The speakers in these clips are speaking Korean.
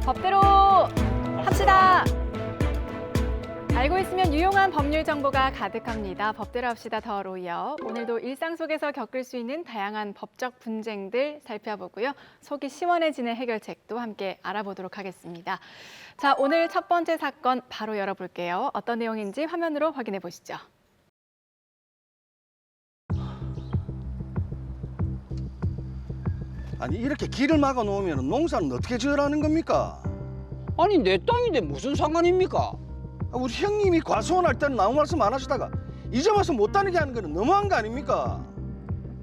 법대로 합시다. 알고 있으면 유용한 법률 정보가 가득합니다. 법대로 합시다 더 로이어. 오늘도 일상 속에서 겪을 수 있는 다양한 법적 분쟁들 살펴보고요. 속이 시원해지는 해결책도 함께 알아보도록 하겠습니다. 자, 오늘 첫 번째 사건 바로 열어볼게요. 어떤 내용인지 화면으로 확인해 보시죠. 아니 이렇게 길을 막아 놓으면 농사는 어떻게 지으라는 겁니까? 아니 내 땅인데 무슨 상관입니까? 우리 형님이 과수원할 때는 아무 말씀 안 하시다가 이제 와서 못 다니게 하는 거는 너무한 거 아닙니까?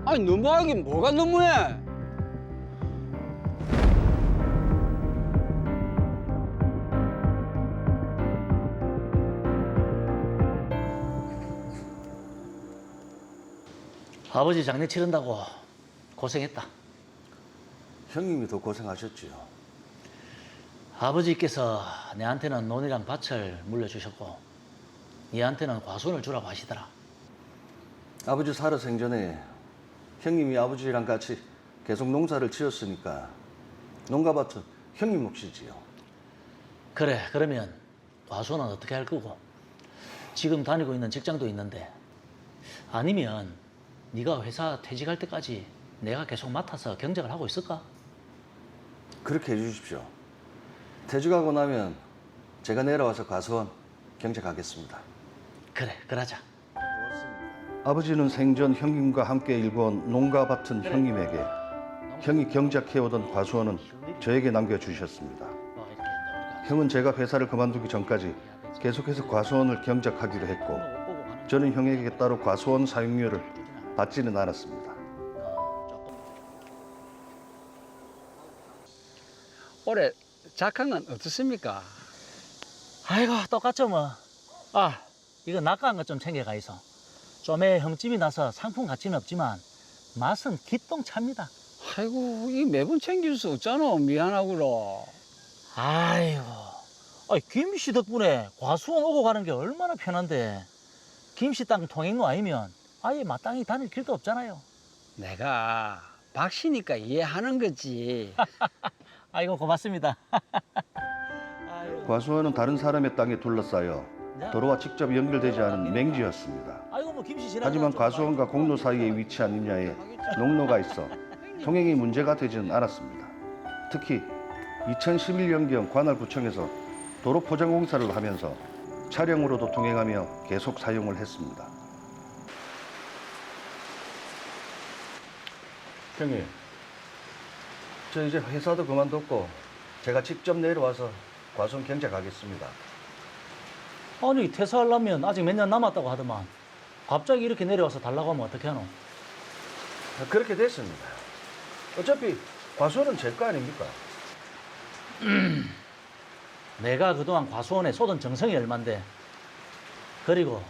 아니 너무하긴 뭐가 너무해? 아버지 장례 치른다고 고생했다. 형님이 더 고생하셨지요. 아버지께서 내한테는 논이랑 밭을 물려주셨고 얘한테는 과수원을 주라고 하시더라. 아버지 살아 생전에 형님이 아버지랑 같이 계속 농사를 지었으니까 농가밭은 형님 몫이지요. 그래, 그러면 과수원은 어떻게 할 거고? 지금 다니고 있는 직장도 있는데 아니면 네가 회사 퇴직할 때까지 내가 계속 맡아서 경작을 하고 있을까? 그렇게 해주십시오. 퇴직하고 나면 제가 내려와서 과수원 경작하겠습니다. 그래, 그러자. 아버지는 생전 형님과 함께 일궈온 농가밭은 형님에게, 형이 경작해오던 과수원은 저에게 남겨주셨습니다. 형은 제가 회사를 그만두기 전까지 계속해서 과수원을 경작하기로 했고 저는 형에게 따로 과수원 사용료를 받지는 않았습니다. 올해 작황은 어떻습니까? 아이고, 똑같죠 뭐. 아, 이거 낚아한 것 좀 챙겨가 있어. 좀에 흠집이 나서 상품 가치는 없지만 맛은 기똥차입니다. 아이고 이 매번 챙길 수 없잖아. 미안하구로. 아이고, 김씨 덕분에 과수원 오고 가는 게 얼마나 편한데. 김씨 땅 통행로 아니면 아예 마땅히 다닐 길도 없잖아요. 내가 박씨니까 이해하는 거지. 아이고, 고맙습니다. 과수원은 다른 사람의 땅에 둘러싸여 도로와 직접 연결되지 않은 맹지였습니다. 아이고, 뭐 김씨 지나가다 하지만 좀 과수원과 봐요. 공로 사이에 위치한 임야에 농로가 있어 통행이 문제가 되지는 않았습니다. 특히 2011년경 관할구청에서 도로 포장 공사를 하면서 차량으로도 통행하며 계속 사용을 했습니다. 형님, 저 이제 회사도 그만뒀고 제가 직접 내려와서 과수원 경작하겠습니다. 아니, 퇴사하려면 아직 몇 년 남았다고 하더만 갑자기 이렇게 내려와서 달라고 하면 어떻게 하노? 그렇게 됐습니다. 어차피 과수원은 제 거 아닙니까? 내가 그동안 과수원에 쏟은 정성이 얼만데. 그리고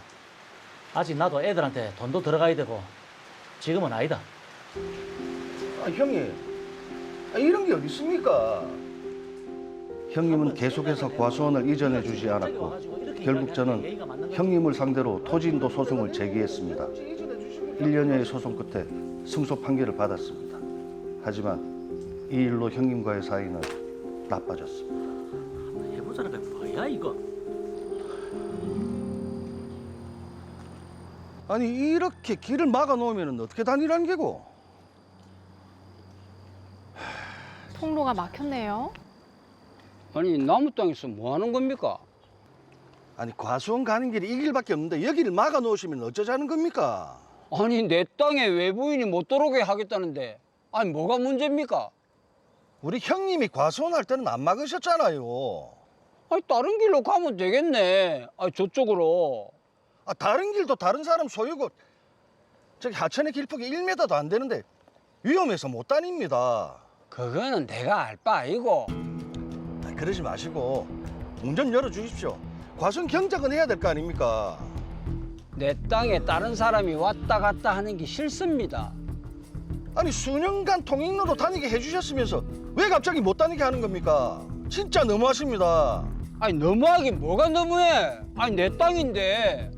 아직 나도 애들한테 돈도 들어가야 되고 지금은 아니다. 형님, 이런 게 어디 있습니까? 형님은 계속해서 과수원을 이전해 주지 않았고 결국 저는 형님을 상대로 토지인도 소송을 제기했습니다. 1년여의 소송 끝에 승소 판결을 받았습니다. 하지만 이 일로 형님과의 사이는 나빠졌습니다. 해보자는 게 뭐야 이거? 아니 이렇게 길을 막아 놓으면 어떻게 다니라는 게고? 통로가 막혔네요. 아니 나무 땅에서 뭐 하는 겁니까? 아니 과수원 가는 길이 이 길밖에 없는데 여기를 막아 놓으시면 어쩌자는 겁니까? 아니 내 땅에 외부인이 못 들어오게 하겠다는데 아니 뭐가 문제입니까? 우리 형님이 과수원 할 때는 안 막으셨잖아요. 아니 다른 길로 가면 되겠네. 아니 저쪽으로. 다른 길도 다른 사람 소유고 저기 하천의 길폭이 1m도 안 되는데 위험해서 못 다닙니다. 그거는 내가 알 바 아니고. 그러지 마시고 문 좀 열어주십시오. 과수원 경작은 해야 될 거 아닙니까? 내 땅에 다른 사람이 왔다 갔다 하는 게 싫습니다. 아니 수년간 통행로로 다니게 해주셨으면서 왜 갑자기 못 다니게 하는 겁니까? 진짜 너무하십니다. 아니 너무하긴 뭐가 너무해. 아니 내 땅인데.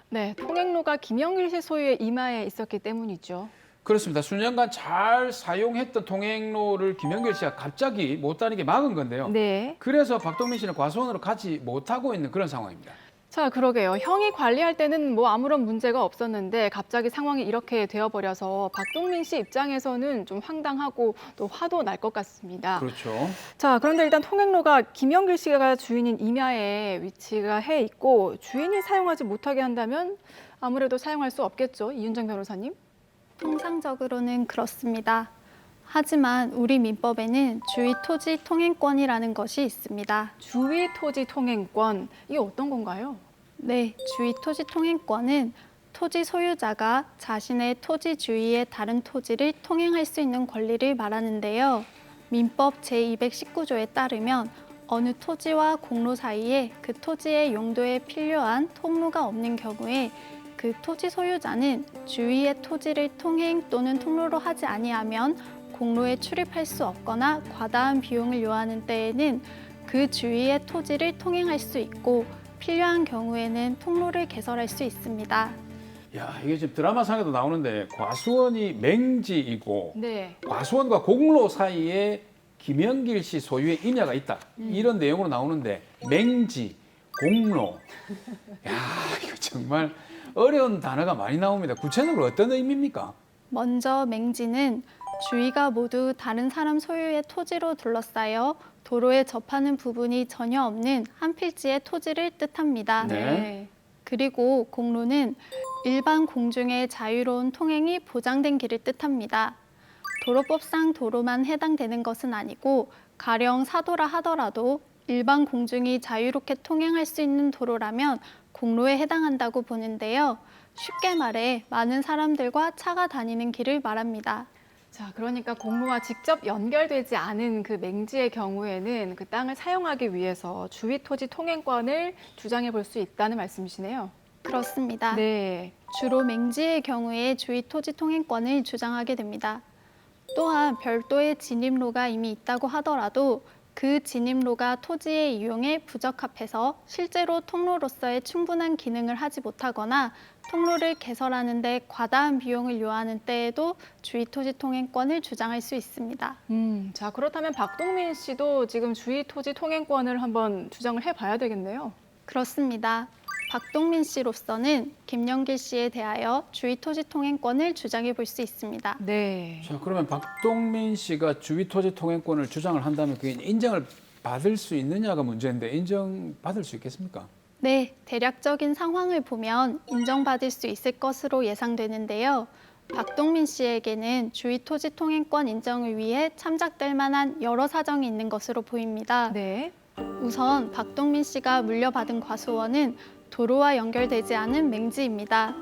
네, 통행로가 김영길 씨 소유의 이마에 있었기 때문이죠. 그렇습니다. 수년간 잘 사용했던 통행로를 김영길 씨가 갑자기 못 다니게 막은 건데요. 네. 그래서 박동민 씨는 과수원으로 가지 못하고 있는 그런 상황입니다. 자, 그러게요. 형이 관리할 때는 뭐 아무런 문제가 없었는데 갑자기 상황이 이렇게 되어버려서 박동민 씨 입장에서는 좀 황당하고 또 화도 날 것 같습니다. 그렇죠. 자, 그런데 일단 통행로가 김영길 씨가 주인인 임야에 위치가 해 있고 주인이 사용하지 못하게 한다면 아무래도 사용할 수 없겠죠. 이윤정 변호사님? 통상적으로는 그렇습니다. 하지만 우리 민법에는 주의 토지 통행권이라는 것이 있습니다. 주위 토지 통행권, 이게 어떤 건가요? 네, 주의 토지 통행권은 토지 소유자가 자신의 토지 주위의 다른 토지를 통행할 수 있는 권리를 말하는데요. 민법 제219조에 따르면 어느 토지와 공로 사이에 그 토지의 용도에 필요한 통로가 없는 경우에 그 토지 소유자는 주위의 토지를 통행 또는 통로로 하지 아니하면 공로에 출입할 수 없거나 과다한 비용을 요하는 때에는 그 주위의 토지를 통행할 수 있고 필요한 경우에는 통로를 개설할 수 있습니다. 야, 이게 지금 드라마상에도 나오는데 과수원이 맹지이고 네. 과수원과 공로 사이에 김영길 씨 소유의 임야가 있다. 이런 내용으로 나오는데 맹지, 공로. 야, 이거 정말 어려운 단어가 많이 나옵니다. 구체적으로 어떤 의미입니까? 먼저 맹지는 주위가 모두 다른 사람 소유의 토지로 둘러싸여 도로에 접하는 부분이 전혀 없는 한 필지의 토지를 뜻합니다. 네. 그리고 공로는 일반 공중의 자유로운 통행이 보장된 길을 뜻합니다. 도로법상 도로만 해당되는 것은 아니고 가령 사도라 하더라도 일반 공중이 자유롭게 통행할 수 있는 도로라면 공로에 해당한다고 보는데요. 쉽게 말해 많은 사람들과 차가 다니는 길을 말합니다. 자, 그러니까 공로와 직접 연결되지 않은 그 맹지의 경우에는 그 땅을 사용하기 위해서 주위 토지 통행권을 주장해 볼 수 있다는 말씀이시네요. 그렇습니다. 네. 주로 맹지의 경우에 주위 토지 통행권을 주장하게 됩니다. 또한 별도의 진입로가 이미 있다고 하더라도 그 진입로가 토지의 이용에 부적합해서 실제로 통로로서의 충분한 기능을 하지 못하거나 통로를 개설하는 데 과다한 비용을 요하는 때에도 주위 토지 통행권을 주장할 수 있습니다. 자, 그렇다면 박동민 씨도 지금 주위 토지 통행권을 한번 주장을 해봐야 되겠네요. 그렇습니다. 박동민 씨로서는 김영길 씨에 대하여 주위 토지 통행권을 주장해 볼 수 있습니다. 네. 자, 그러면 박동민 씨가 주위 토지 통행권을 주장을 한다면 그게 인정을 받을 수 있느냐가 문제인데 인정받을 수 있겠습니까? 네, 대략적인 상황을 보면 인정받을 수 있을 것으로 예상되는데요. 박동민 씨에게는 주위 토지 통행권 인정을 위해 참작될 만한 여러 사정이 있는 것으로 보입니다. 네. 우선 박동민 씨가 물려받은 과수원은 도로와 연결되지 않은 맹지입니다.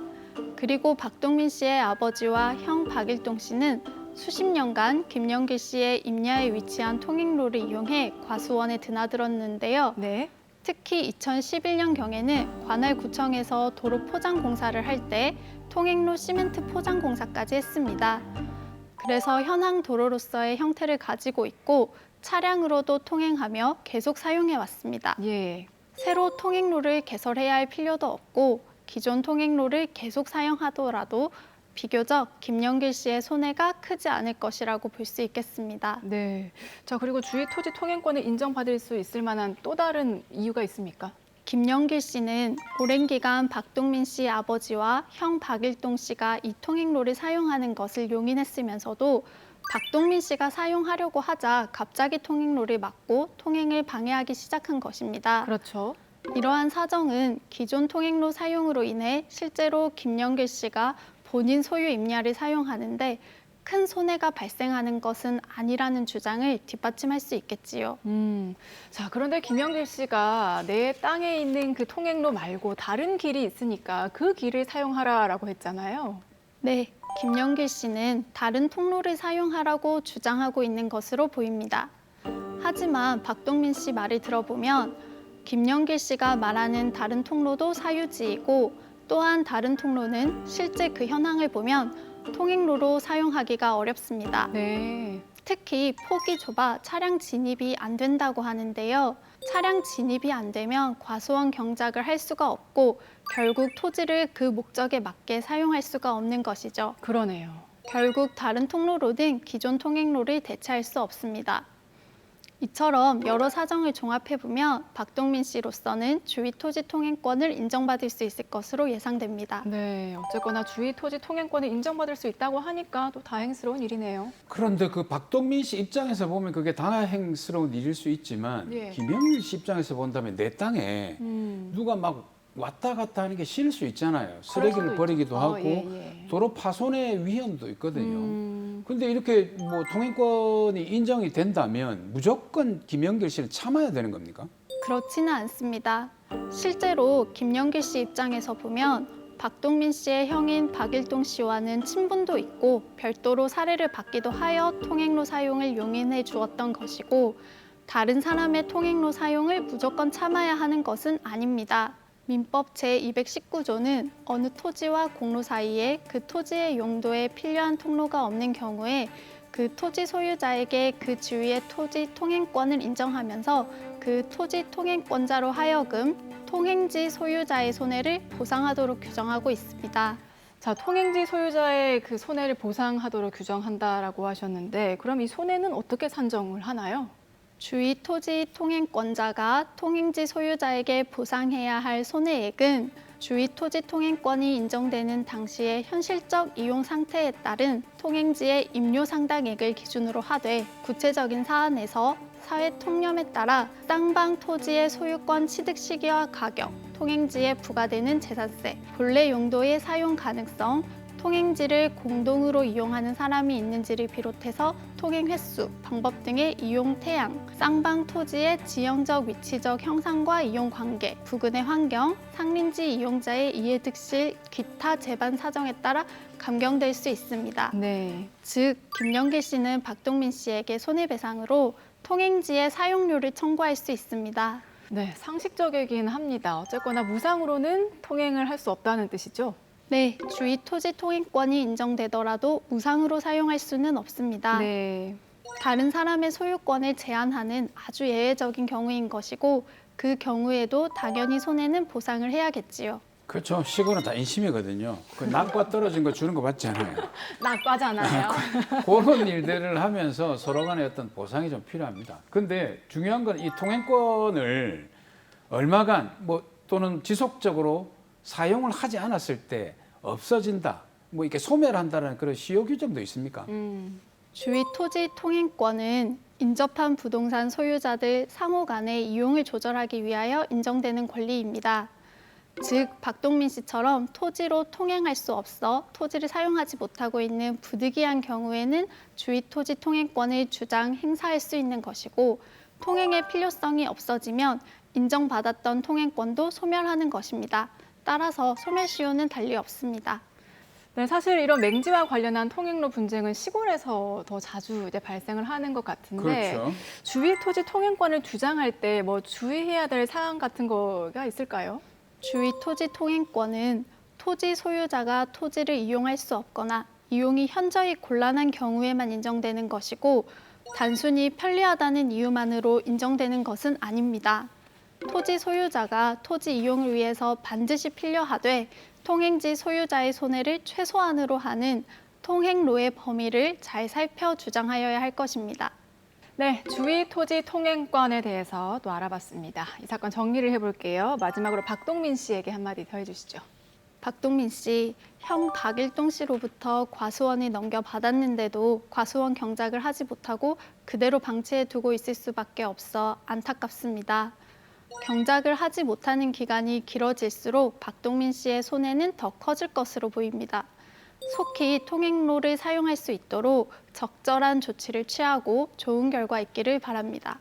그리고 박동민 씨의 아버지와 형 박일동 씨는 수십 년간 김영길 씨의 임야에 위치한 통행로를 이용해 과수원에 드나들었는데요. 네. 특히 2011년경에는 관할구청에서 도로 포장 공사를 할 때 통행로 시멘트 포장 공사까지 했습니다. 그래서 현황 도로로서의 형태를 가지고 있고 차량으로도 통행하며 계속 사용해 왔습니다. 예. 새로 통행로를 개설해야 할 필요도 없고 기존 통행로를 계속 사용하더라도 비교적 김영길 씨의 손해가 크지 않을 것이라고 볼 수 있겠습니다. 네. 자, 그리고 주위 토지 통행권을 인정받을 수 있을 만한 또 다른 이유가 있습니까? 김영길 씨는 오랜 기간 박동민 씨 아버지와 형 박일동 씨가 이 통행로를 사용하는 것을 용인했으면서도 박동민 씨가 사용하려고 하자 갑자기 통행로를 막고 통행을 방해하기 시작한 것입니다. 그렇죠. 이러한 사정은 기존 통행로 사용으로 인해 실제로 김영길 씨가 본인 소유 임야를 사용하는데 큰 손해가 발생하는 것은 아니라는 주장을 뒷받침할 수 있겠지요. 자, 그런데 김영길 씨가 내 땅에 있는 그 통행로 말고 다른 길이 있으니까 그 길을 사용하라라고 했잖아요. 네, 김영길 씨는 다른 통로를 사용하라고 주장하고 있는 것으로 보입니다. 하지만 박동민 씨 말을 들어보면 김영길 씨가 말하는 다른 통로도 사유지이고 또한 다른 통로는 실제 그 현황을 보면 통행로로 사용하기가 어렵습니다. 네. 특히 폭이 좁아 차량 진입이 안 된다고 하는데요. 차량 진입이 안 되면 과수원 경작을 할 수가 없고 결국 토지를 그 목적에 맞게 사용할 수가 없는 것이죠. 그러네요. 결국 다른 통로로는 기존 통행로를 대체할 수 없습니다. 이처럼 여러 사정을 종합해보면 박동민 씨로서는 주위 토지 통행권을 인정받을 수 있을 것으로 예상됩니다. 네, 어쨌거나 주위 토지 통행권을 인정받을 수 있다고 하니까 또 다행스러운 일이네요. 그런데 그 박동민 씨 입장에서 보면 그게 다행스러운 일일 수 있지만 예. 김영일 씨 입장에서 본다면 내 땅에 누가 막 왔다 갔다 하는 게 싫을 수 있잖아요. 쓰레기를 수도 버리기도 있죠. 하고 예. 도로 파손의 위험도 있거든요. 근데 이렇게 뭐 통행권이 인정이 된다면 무조건 김영길 씨는 참아야 되는 겁니까? 그렇지는 않습니다. 실제로 김영길 씨 입장에서 보면 박동민 씨의 형인 박일동 씨와는 친분도 있고 별도로 사례를 받기도 하여 통행로 사용을 용인해 주었던 것이고 다른 사람의 통행로 사용을 무조건 참아야 하는 것은 아닙니다. 민법 제219조는 어느 토지와 공로 사이에 그 토지의 용도에 필요한 통로가 없는 경우에 그 토지 소유자에게 그 주위의 토지 통행권을 인정하면서 그 토지 통행권자로 하여금 통행지 소유자의 손해를 보상하도록 규정하고 있습니다. 자, 통행지 소유자의 그 손해를 보상하도록 규정한다라고 하셨는데 그럼 이 손해는 어떻게 산정을 하나요? 주위 토지 통행권자가 통행지 소유자에게 보상해야 할 손해액은 주위 토지 통행권이 인정되는 당시의 현실적 이용 상태에 따른 통행지의 임료 상당액을 기준으로 하되 구체적인 사안에서 사회 통념에 따라 쌍방 토지의 소유권 취득 시기와 가격, 통행지에 부과되는 재산세, 본래 용도의 사용 가능성, 통행지를 공동으로 이용하는 사람이 있는지를 비롯해서 통행 횟수, 방법 등의 이용 태양, 쌍방 토지의 지형적 위치적 형상과 이용 관계, 부근의 환경, 상림지 이용자의 이해득실, 기타 재반 사정에 따라 감경될 수 있습니다. 네. 즉, 김영길 씨는 박동민 씨에게 손해배상으로 통행지의 사용료를 청구할 수 있습니다. 네, 상식적이긴 합니다. 어쨌거나 무상으로는 통행을 할 수 없다는 뜻이죠? 네, 주위 토지 통행권이 인정되더라도 무상으로 사용할 수는 없습니다. 네. 다른 사람의 소유권을 제한하는 아주 예외적인 경우인 것이고 그 경우에도 당연히 손해는 보상을 해야겠지요. 그렇죠. 시골은 다 인심이거든요. 그 낙과 떨어진 거 주는 거 받지 않아요. 낙과잖아요. 그런 일들을 하면서 서로 간의 어떤 보상이 좀 필요합니다. 근데 중요한 건 이 통행권을 얼마간 뭐 또는 지속적으로 사용을 하지 않았을 때 없어진다. 뭐 이렇게 소멸한다는 그런 시효 규정도 있습니까? 주위 토지 통행권은 인접한 부동산 소유자들 상호 간의 이용을 조절하기 위하여 인정되는 권리입니다. 즉, 박동민 씨처럼 토지로 통행할 수 없어 토지를 사용하지 못하고 있는 부득이한 경우에는 주위 토지 통행권을 주장 행사할 수 있는 것이고 통행의 필요성이 없어지면 인정받았던 통행권도 소멸하는 것입니다. 따라서 소멸 시효는 달리 없습니다. 네, 사실 이런 맹지와 관련한 통행로 분쟁은 시골에서 더 자주 이제 발생을 하는 것 같은데 그렇죠. 주위 토지 통행권을 주장할 때 뭐 주의해야 될 사항 같은 거가 있을까요? 주위 토지 통행권은 토지 소유자가 토지를 이용할 수 없거나 이용이 현저히 곤란한 경우에만 인정되는 것이고 단순히 편리하다는 이유만으로 인정되는 것은 아닙니다. 토지 소유자가 토지 이용을 위해서 반드시 필요하되 통행지 소유자의 손해를 최소한으로 하는 통행로의 범위를 잘 살펴 주장하여야 할 것입니다. 네, 주위 토지 통행권에 대해서 또 알아봤습니다. 이 사건 정리를 해볼게요. 마지막으로 박동민 씨에게 한마디 더 해주시죠. 박동민 씨, 형 박일동 씨로부터 과수원을 넘겨받았는데도 과수원 경작을 하지 못하고 그대로 방치해 두고 있을 수밖에 없어 안타깝습니다. 경작을 하지 못하는 기간이 길어질수록 박동민 씨의 손해는 더 커질 것으로 보입니다. 속히 통행로를 사용할 수 있도록 적절한 조치를 취하고 좋은 결과 있기를 바랍니다.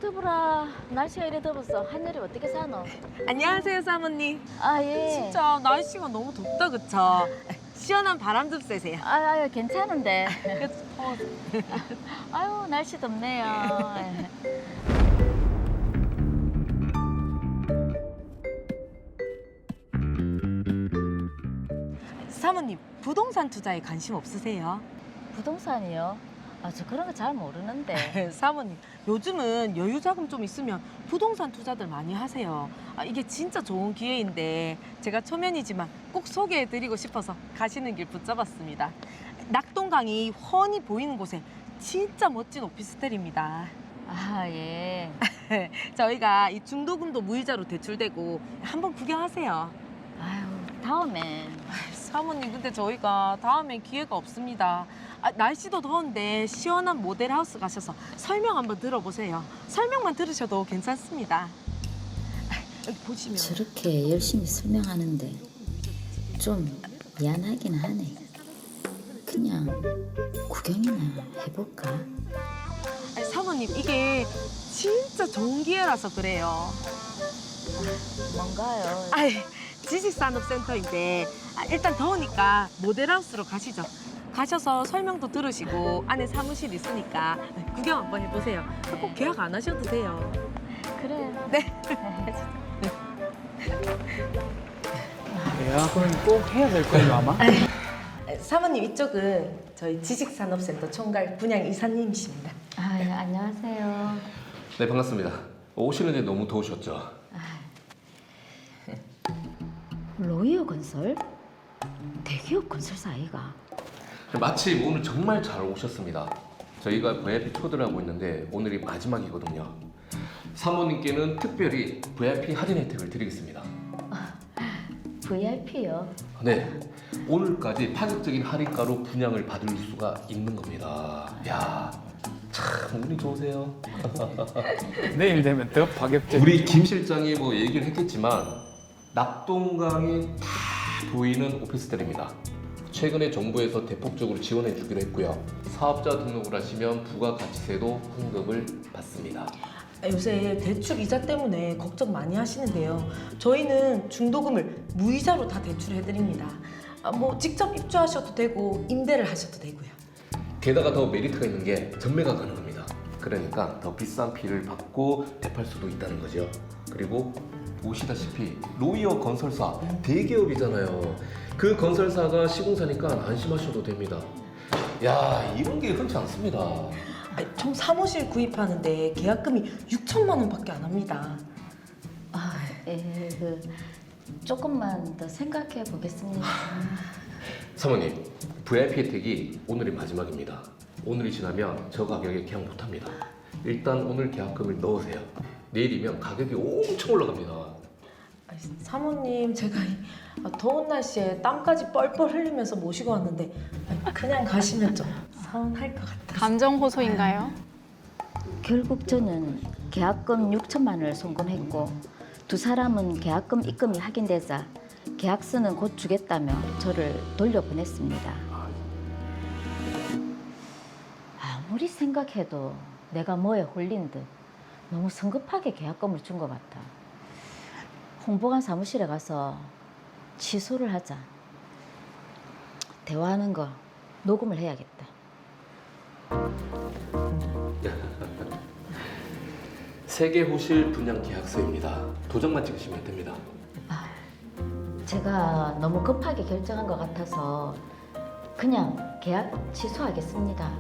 더불어. 날씨가 이래 더웠어. 한여리 어떻게 사노? 안녕하세요, 사모님. 아, 예. 진짜 날씨가 너무 덥다, 그쵸? 시원한 바람 좀 쐬세요. 아유, 괜찮은데. 아유, 날씨 덥네요. 사모님, 부동산 투자에 관심 없으세요? 부동산이요? 아, 저 그런 거 잘 모르는데. 사모님, 요즘은 여유 자금 좀 있으면 부동산 투자들 많이 하세요. 이게 진짜 좋은 기회인데 제가 초면이지만 꼭 소개해드리고 싶어서 가시는 길 붙잡았습니다. 낙동강이 훤히 보이는 곳에 진짜 멋진 오피스텔입니다. 아, 예. 저희가 이 중도금도 무이자로 대출되고 한번 구경하세요. 아유, 다음엔. 사모님, 근데 저희가 다음에 기회가 없습니다. 날씨도 더운데 시원한 모델하우스 가셔서 설명 한번 들어보세요. 설명만 들으셔도 괜찮습니다. 여기 보시면 저렇게 열심히 설명하는데 좀 미안하긴 하네. 그냥 구경이나 해볼까? 사모님, 이게 진짜 좋은 기회라서 그래요. 뭔가요? 지식산업센터인데 일단 더우니까 모델하우스로 가시죠. 가셔서 설명도 들으시고 안에 사무실 있으니까 구경 한번 해보세요. 꼭 계약 안 하셔도 돼요. 그래. 네. 계약은 꼭 해야 될 거예요, 아마. 사모님, 이쪽은 저희 지식산업센터 총괄 분양 이사님이십니다. 아, 예, 안녕하세요. 네, 반갑습니다. 오시는데 너무 더우셨죠? 로이어 건설? 대기업 건설사 아이가? 마침 오늘 정말 잘 오셨습니다. 저희가 VIP 초대를 하고 있는데 오늘이 마지막이거든요. 사모님께는 특별히 VIP 할인 혜택을 드리겠습니다. VIP요? 네, 오늘까지 파격적인 할인가로 분양을 받을 수가 있는 겁니다. 야, 참 운이 좋으세요. 내일 되면 더 파격적인. 우리 김 실장이 뭐 얘기를 했겠지만 낙동강이 다 보이는 오피스텔입니다. 최근에 정부에서 대폭적으로 지원해 주기로 했고요. 사업자 등록을 하시면 부가가치세도 환급을 받습니다. 요새 대출 이자 때문에 걱정 많이 하시는데요. 저희는 중도금을 무이자로 다 대출해드립니다. 뭐 직접 입주하셔도 되고 임대를 하셔도 되고요. 게다가 더 메리트가 있는 게 전매가 가능합니다. 그러니까 더 비싼 피를 받고 대팔 수도 있다는 거죠. 그리고 보시다시피 로이어 건설사 대기업이잖아요. 그 건설사가 시공사니까 안심하셔도 됩니다. 야, 이런 게 흔치 않습니다. 총 사무실 구입하는데 계약금이 6천만 원밖에 안 합니다. 아, 예, 조금만 더 생각해 보겠습니다. 사모님, VIP 혜택이 오늘이 마지막입니다. 오늘이 지나면 저 가격에 계약 못합니다. 일단 오늘 계약금을 넣으세요. 내일이면 가격이 엄청 올라갑니다. 사모님, 제가 이 더운 날씨에 땀까지 뻘뻘 흘리면서 모시고 왔는데 그냥 가시면 좀 서운할 것 같아서. 감정 호소인가요? 결국 저는 계약금 6천만 원을 송금했고 두 사람은 계약금 입금이 확인되자 계약서는 곧 주겠다며 저를 돌려보냈습니다. 아무리 생각해도 내가 뭐에 홀린 듯 너무 성급하게 계약금을 준 것 같아. 홍보관 사무실에 가서 취소를 하자. 대화하는 거 녹음을 해야겠다. 세계호실 분양 계약서입니다. 도장만 찍으시면 됩니다. 제가 너무 급하게 결정한 것 같아서 그냥 계약 취소하겠습니다.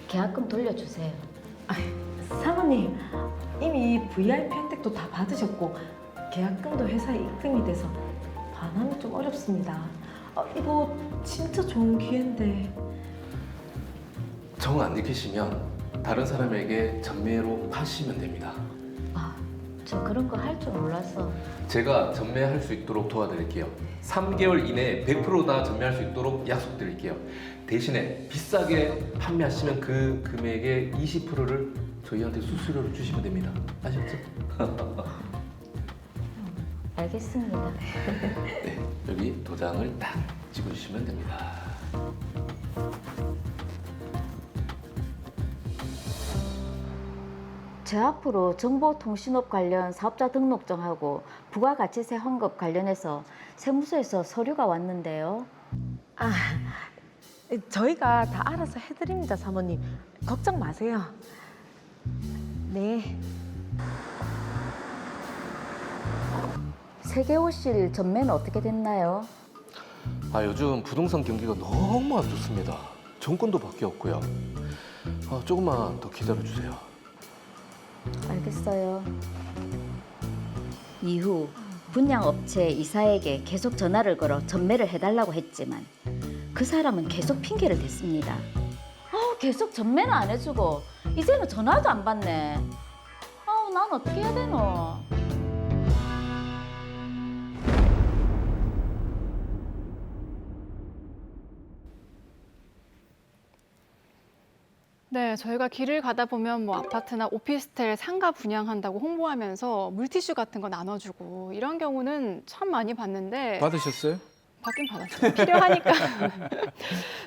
계약금 돌려주세요. 사모님, 이미 VIP 혜택도 다 받으셨고 계약금도 회사에 입금이 돼서 반환은 좀 어렵습니다. 이거 진짜 좋은 기회인데. 정 안 지키시면 다른 사람에게 전매로 파시면 됩니다. 저 그런 거 할 줄 몰라서. 제가 전매할 수 있도록 도와드릴게요. 3개월 이내에 100% 다 전매할 수 있도록 약속드릴게요. 대신에 비싸게 판매하시면 그 금액의 20%를 저희한테 수수료로 주시면 됩니다. 아셨죠? 알겠습니다. 네, 여기 도장을 딱 찍어주시면 됩니다. 제 앞으로 정보통신업 관련 사업자 등록증하고 부가가치세 환급 관련해서 세무서에서 서류가 왔는데요. 아, 저희가 다 알아서 해드립니다, 사모님. 걱정 마세요. 네. 세계호실 전매는 어떻게 됐나요? 요즘 부동산 경기가 너무 안 좋습니다. 정권도 바뀌었고요. 조금만 더 기다려주세요. 알겠어요. 이후 분양업체 이사에게 계속 전화를 걸어 전매를 해달라고 했지만 그 사람은 계속 핑계를 댔습니다. 계속 전매는 안 해주고 이제는 전화도 안 받네. 난 어떻게 해야 되노? 네, 저희가 길을 가다 보면 뭐 아파트나 오피스텔 상가 분양한다고 홍보하면서 물티슈 같은 거 나눠주고 이런 경우는 참 많이 봤는데 받으셨어요? 받긴 받았어요. 필요하니까.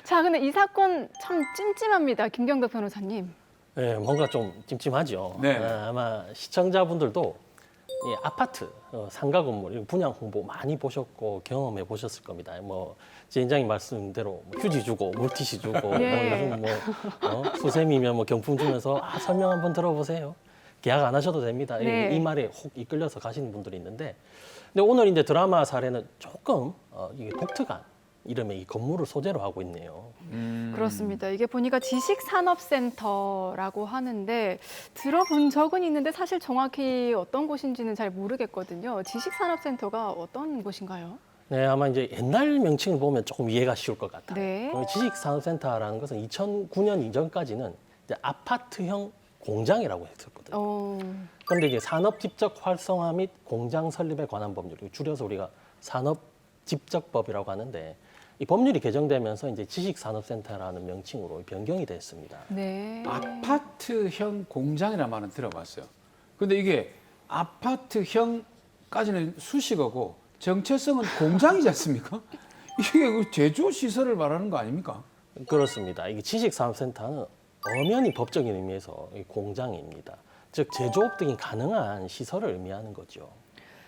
자, 근데 이 사건 참 찜찜합니다. 김경덕 변호사님. 네, 뭔가 좀 찜찜하죠. 네. 아마 시청자분들도 이 아파트, 상가 건물 이런 분양 홍보 많이 보셨고 경험해 보셨을 겁니다. 뭐 지인장님 말씀대로 뭐 휴지 주고 물티슈 주고 예. 뭐 수세미면 뭐 경품 주면서 설명 한번 들어보세요. 계약 안 하셔도 됩니다. 네. 이 말에 혹 이끌려서 가시는 분들이 있는데, 근데 오늘 이제 드라마 사례는 조금 이게 독특한 이름의 이 건물을 소재로 하고 있네요. 그렇습니다. 이게 보니까 지식산업센터라고 하는데 들어본 적은 있는데 사실 정확히 어떤 곳인지는 잘 모르겠거든요. 지식산업센터가 어떤 곳인가요? 네, 아마 이제 옛날 명칭을 보면 조금 이해가 쉬울 것 같아요. 네. 지식산업센터라는 것은 2009년 이전까지는 이제 아파트형 공장이라고 했었거든요. 그런데 이제 산업 집적 활성화 및 공장 설립에 관한 법률, 줄여서 우리가 산업 집적법이라고 하는데 이 법률이 개정되면서 이제 지식산업센터라는 명칭으로 변경이 됐습니다. 네. 아파트형 공장이라는 말은 들어봤어요. 근데 이게 아파트형까지는 수식어고 정체성은 공장이지 않습니까? 이게 그 제조 시설을 말하는 거 아닙니까? 그렇습니다. 이게 지식산업센터는 엄연히 법적인 의미에서 공장입니다. 즉 제조업 등이 가능한 시설을 의미하는 거죠.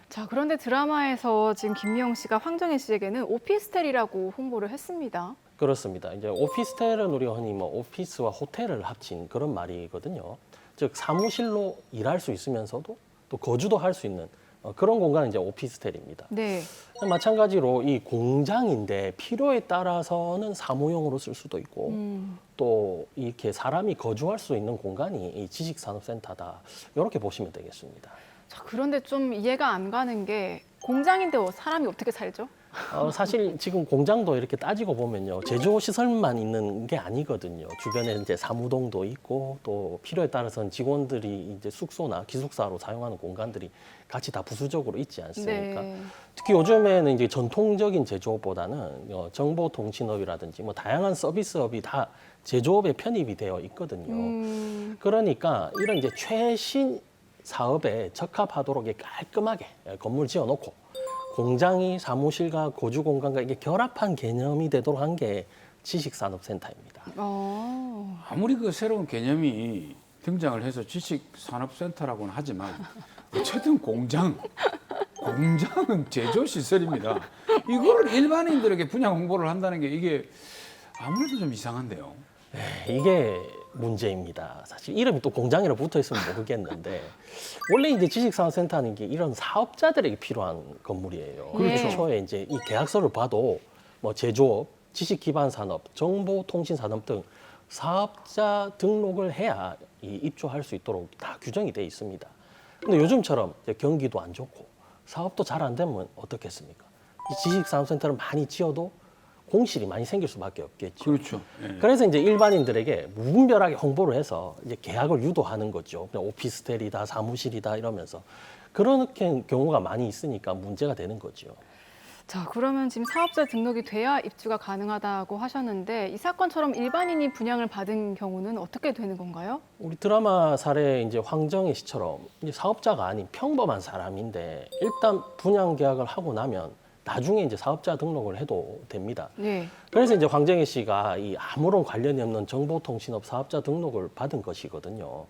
자, 그런데 드라마에서 지금 김미영 씨가 황정혜 씨에게는 오피스텔이라고 홍보를 했습니다. 그렇습니다. 이제 오피스텔은 우리가 흔히 뭐 오피스와 호텔을 합친 그런 말이거든요. 즉 사무실로 일할 수 있으면서도 또 거주도 할 수 있는 그런 공간이 이제 오피스텔입니다. 네. 마찬가지로 이 공장인데 필요에 따라서는 사무용으로 쓸 수도 있고 또 이렇게 사람이 거주할 수 있는 공간이 이 지식산업센터다. 이렇게 보시면 되겠습니다. 자, 그런데 좀 이해가 안 가는 게 공장인데 사람이 어떻게 살죠? 사실 지금 공장도 이렇게 따지고 보면요. 제조 시설만 있는 게 아니거든요. 주변에 이제 사무동도 있고 또 필요에 따라서는 직원들이 이제 숙소나 기숙사로 사용하는 공간들이 같이 다 부수적으로 있지 않습니까? 네. 특히 요즘에는 이제 전통적인 제조업보다는 정보통신업이라든지 뭐 다양한 서비스업이 다 제조업에 편입이 되어 있거든요. 그러니까 이런 이제 최신 사업에 적합하도록 깔끔하게 건물 지어놓고 공장이 사무실과 거주 공간과 이게 결합한 개념이 되도록 한 게 지식산업센터입니다. 아무리 그 새로운 개념이 등장을 해서 지식산업센터라고는 하지만 어쨌든 공장은 제조시설입니다. 이거를 일반인들에게 분양 홍보를 한다는 게 이게 아무래도 좀 이상한데요. 네, 이게 문제입니다. 사실 이름이 또 공장이라 붙어 있으면 모르겠는데 원래 이제 지식산업센터는 게 이런 사업자들에게 필요한 건물이에요. 그렇죠. 애초에 이제 이 계약서를 봐도 뭐 제조업, 지식기반산업, 정보통신산업 등 사업자 등록을 해야 입주할 수 있도록 다 규정이 돼 있습니다. 근데 요즘처럼 경기도 안 좋고 사업도 잘 안 되면 어떻겠습니까? 이 지식산업센터를 많이 지어도 공실이 많이 생길 수밖에 없겠죠. 그렇죠. 예. 그래서 이제 일반인들에게 무분별하게 홍보를 해서 이제 계약을 유도하는 거죠. 그냥 오피스텔이다, 사무실이다 이러면서 그런 경우가 많이 있으니까 문제가 되는 거죠. 자, 그러면 지금 사업자 등록이 돼야 입주가 가능하다고 하셨는데 이 사건처럼 일반인이 분양을 받은 경우는 어떻게 되는 건가요? 우리 드라마 사례 이제 황정혜 씨처럼 이제 사업자가 아닌 평범한 사람인데 일단 분양 계약을 하고 나면 나중에 이제 사업자 등록을 해도 됩니다. 네. 그래서 이제 황정혜 씨가 이 아무런 관련이 없는 정보통신업 사업자 등록을 받은 것이거든요.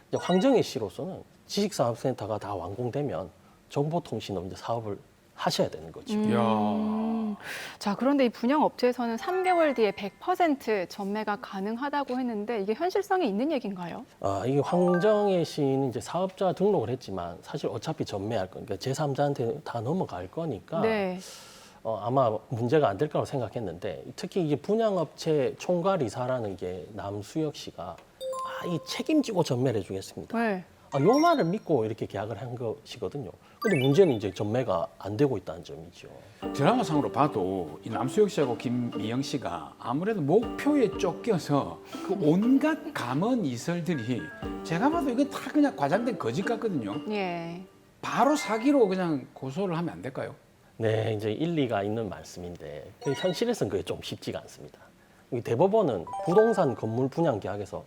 이제 황정혜 씨로서는 지식산업센터가 다 완공되면 정보통신업 이제 사업을 하셔야 되는 거죠. 자, 그런데 이 분양 업체에서는 3개월 뒤에 100% 전매가 가능하다고 했는데 이게 현실성이 있는 얘기인가요? 이게 황정혜 씨는 이제 사업자 등록을 했지만 사실 어차피 전매할 거니까 제3자한테 다 넘어갈 거니까 네. 아마 문제가 안 될 거라고 생각했는데 특히 이제 분양업체 총괄이사라는 게 남수혁 씨가 이 책임지고 전매를 해주겠습니다. 네. 요 말을 믿고 이렇게 계약을 한 것이거든요. 근데 문제는 이제 전매가 안 되고 있다는 점이죠. 드라마상으로 봐도 이 남수혁 씨하고 김미영 씨가 아무래도 목표에 쫓겨서 그 온갖 감언 이설들이 제가 봐도 이거 다 그냥 과장된 거짓 같거든요. 예. 바로 사기로 그냥 고소를 하면 안 될까요? 네, 이제 일리가 있는 말씀인데 현실에서는 그게 좀 쉽지가 않습니다. 이 대법원은 부동산 건물 분양 계약에서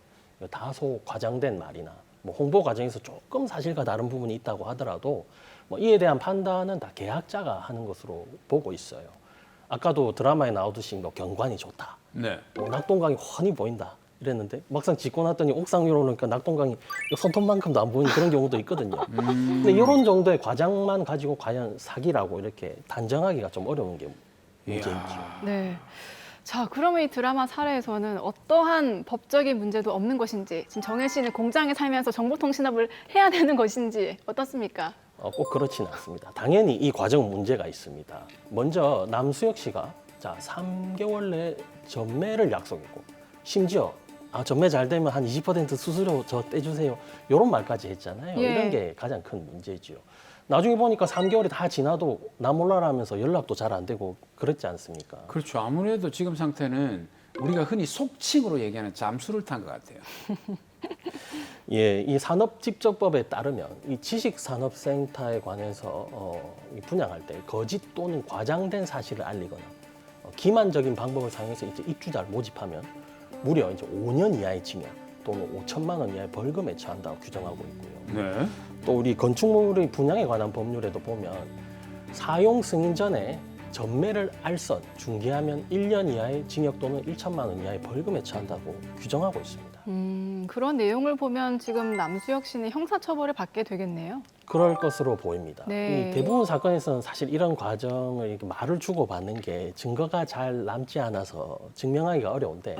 다소 과장된 말이나 뭐 홍보 과정에서 조금 사실과 다른 부분이 있다고 하더라도 뭐 이에 대한 판단은 다 계약자가 하는 것으로 보고 있어요. 아까도 드라마에 나오듯이 뭐 경관이 좋다, 네. 뭐 낙동강이 훤히 보인다 이랬는데 막상 짓고 났더니 옥상 위로 오니까 낙동강이 손톱만큼도 안 보이는 그런 경우도 있거든요. 근데 이런 정도의 과장만 가지고 과연 사기라고 이렇게 단정하기가 좀 어려운 게 문제이죠. 네. 자, 그러면 이 드라마 사례에서는 어떠한 법적인 문제도 없는 것인지, 지금 정혜 씨는 공장에 살면서 정보통신업을 해야 되는 것인지 어떻습니까? 꼭 그렇지는 않습니다. 당연히 이 과정 문제가 있습니다. 먼저 남수혁 씨가 3개월 내에 전매를 약속했고 심지어 전매 잘 되면 한 20% 수수료 저 떼주세요. 이런 말까지 했잖아요. 예. 이런 게 가장 큰 문제죠. 나중에 보니까 3개월이 다 지나도 나 몰라라면서 연락도 잘 안 되고 그랬지 않습니까? 그렇죠. 아무래도 지금 상태는 우리가 흔히 속칭으로 얘기하는 잠수를 탄 것 같아요. 예, 이 산업집적법에 따르면 이 지식산업센터에 관해서 이 분양할 때 거짓 또는 과장된 사실을 알리거나 기만적인 방법을 사용해서 이제 입주자를 모집하면 무려 이제 5년 이하의 징역 또는 5천만 원 이하의 벌금에 처한다고 규정하고 있고요. 네. 또 우리 건축물의 분양에 관한 법률에도 보면 사용 승인 전에 전매를 알선, 중개하면 1년 이하의 징역 또는 1천만 원 이하의 벌금에 처한다고 규정하고 있습니다. 그런 내용을 보면 지금 남수혁 씨는 형사처벌을 받게 되겠네요. 그럴 것으로 보입니다. 네. 이 대부분 사건에서는 사실 이런 과정을 이렇게 말을 주고받는 게 증거가 잘 남지 않아서 증명하기가 어려운데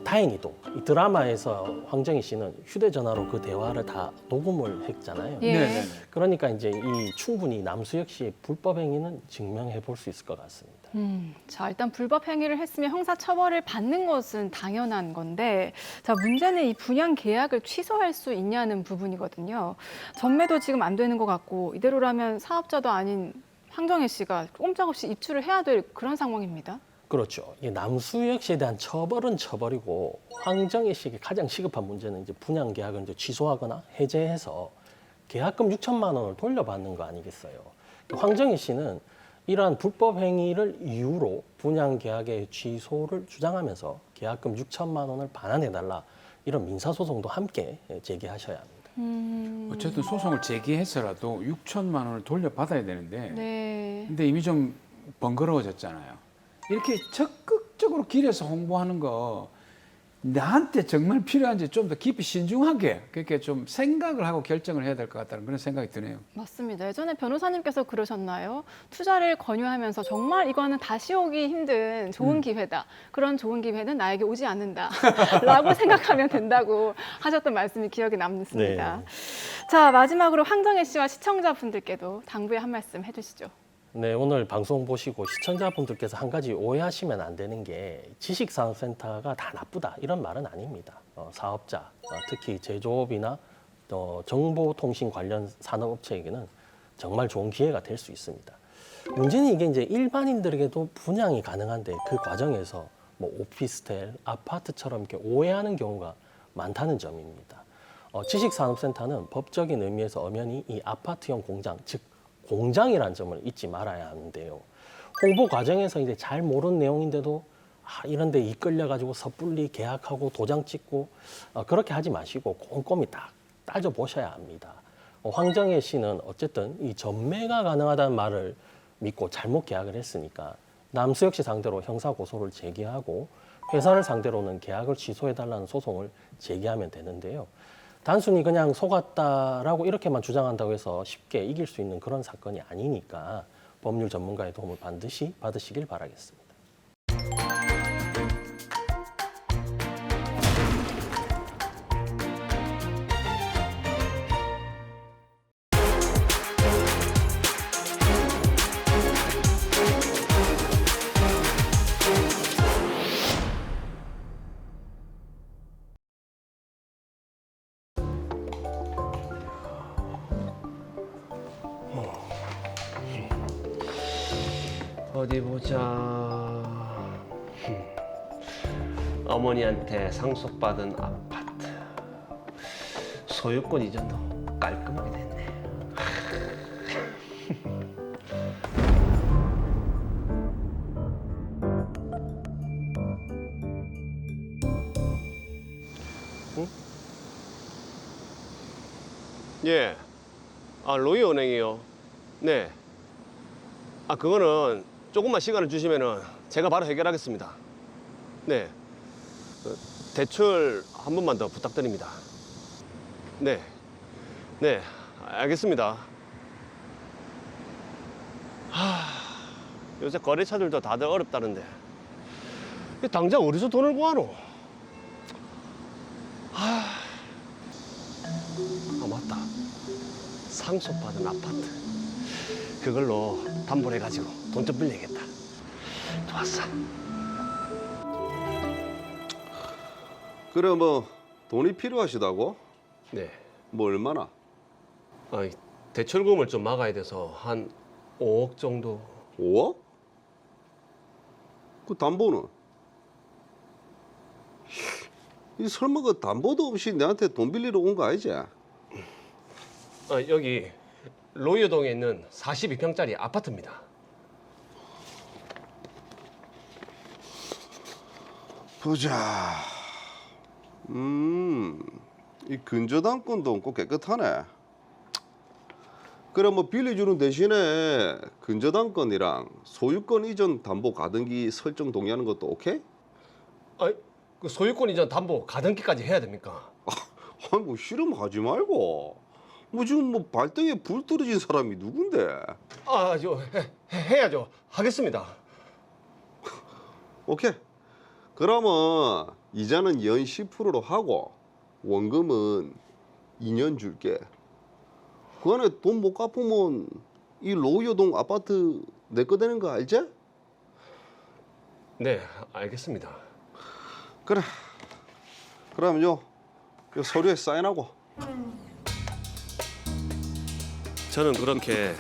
다행히도 이 드라마에서 황정희 씨는 휴대전화로 그 대화를 다 녹음을 했잖아요. 예. 네. 그러니까 이제 이 충분히 남수혁 씨의 불법 행위는 증명해 볼 수 있을 것 같습니다. 자, 일단 불법 행위를 했으면 형사처벌을 받는 것은 당연한 건데, 자, 문제는 이 분양 계약을 취소할 수 있냐는 부분이거든요. 전매도 지금 안 되는 것 같고 이대로라면 사업자도 아닌 황정혜 씨가 꼼짝없이 입주를 해야 될 그런 상황입니다. 그렇죠. 이 남수혁 씨에 대한 처벌은 처벌이고 황정혜 씨에게 가장 시급한 문제는 이제 분양 계약을 이제 취소하거나 해제해서 계약금 6천만 원을 돌려받는 거 아니겠어요. 황정혜 씨는 이러한 불법 행위를 이유로 분양 계약의 취소를 주장하면서 계약금 6천만 원을 반환해달라 이런 민사소송도 함께 제기하셔야 합니다. 어쨌든 소송을 제기해서라도 6천만 원을 돌려받아야 되는데 네. 근데 이미 좀 번거로워졌잖아요. 이렇게 적극적으로 길에서 홍보하는 거 나한테 정말 필요한지 좀 더 깊이 신중하게 그렇게 좀 생각을 하고 결정을 해야 될 것 같다는 그런 생각이 드네요. 맞습니다. 예전에 변호사님께서 그러셨나요? 투자를 권유하면서 정말 이거는 다시 오기 힘든 좋은 기회다. 그런 좋은 기회는 나에게 오지 않는다. 라고 생각하면 된다고 하셨던 말씀이 기억에 남습니다. 네. 자, 마지막으로 황정혜 씨와 시청자분들께도 당부의 한 말씀 해주시죠. 네, 오늘 방송 보시고 시청자분들께서 한 가지 오해하시면 안 되는 게 지식산업센터가 다 나쁘다 이런 말은 아닙니다. 사업자, 특히 제조업이나 정보통신 관련 산업업체에게는 정말 좋은 기회가 될 수 있습니다. 문제는 이게 이제 일반인들에게도 분양이 가능한데 그 과정에서 뭐 오피스텔, 아파트처럼 이렇게 오해하는 경우가 많다는 점입니다. 지식산업센터는 법적인 의미에서 엄연히 이 아파트형 공장, 즉 공장이라는 점을 잊지 말아야 하는데요. 홍보 과정에서 이제 잘 모르는 내용인데도 이런 데 이끌려 가지고 섣불리 계약하고 도장 찍고 그렇게 하지 마시고 꼼꼼히 딱 따져 보셔야 합니다. 황정혜 씨는 어쨌든 이 전매가 가능하다는 말을 믿고 잘못 계약을 했으니까 남수혁 씨 상대로 형사 고소를 제기하고 회사를 상대로는 계약을 취소해 달라는 소송을 제기하면 되는데요. 단순히 그냥 속았다라고 이렇게만 주장한다고 해서 쉽게 이길 수 있는 그런 사건이 아니니까 법률 전문가의 도움을 반드시 받으시길 바라겠습니다. 어디 보자. 어머니한테 상속받은 아파트. 소유권 이전도 깔끔하게 됐네. 응? 예. 로이어 은행이요. 네. 그거는 조금만 시간을 주시면은 제가 바로 해결하겠습니다. 네. 대출 한 번만 더 부탁드립니다. 네. 네, 알겠습니다. 요새 거래처들도 다들 어렵다는데 당장 어디서 돈을 구하노? 맞다. 상속받은 아파트. 그걸로 담보를 해가지고 돈 좀 빌려야겠다. 좋았어. 그래 뭐 돈이 필요하시다고? 네. 뭐 얼마나? 대출금을 좀 막아야 돼서 한 5억 정도. 5억? 그 담보는? 이 설마 그 담보도 없이 내한테 돈 빌리러 온 거 아니지? 여기 로이어동에 있는 42평짜리 아파트입니다. 보자. 이 근저당권도 없고 깨끗하네. 그래 뭐 빌려주는 대신에 근저당권이랑 소유권 이전 담보 가등기 설정 동의하는 것도 오케이? 그 소유권 이전 담보 가등기까지 해야 됩니까? 아니 뭐 싫으면 하지 말고. 뭐 지금 뭐 발등에 불 떨어진 사람이 누군데? 해야죠. 하겠습니다. 오케이. 그러면 이자는 연 10%로 하고 원금은 2년 줄게. 그 안에 돈 못 갚으면 이 로이어동 아파트 내 거 되는 거 알지? 네, 알겠습니다. 그래. 그러면 요 서류에 사인하고. 저는 그렇게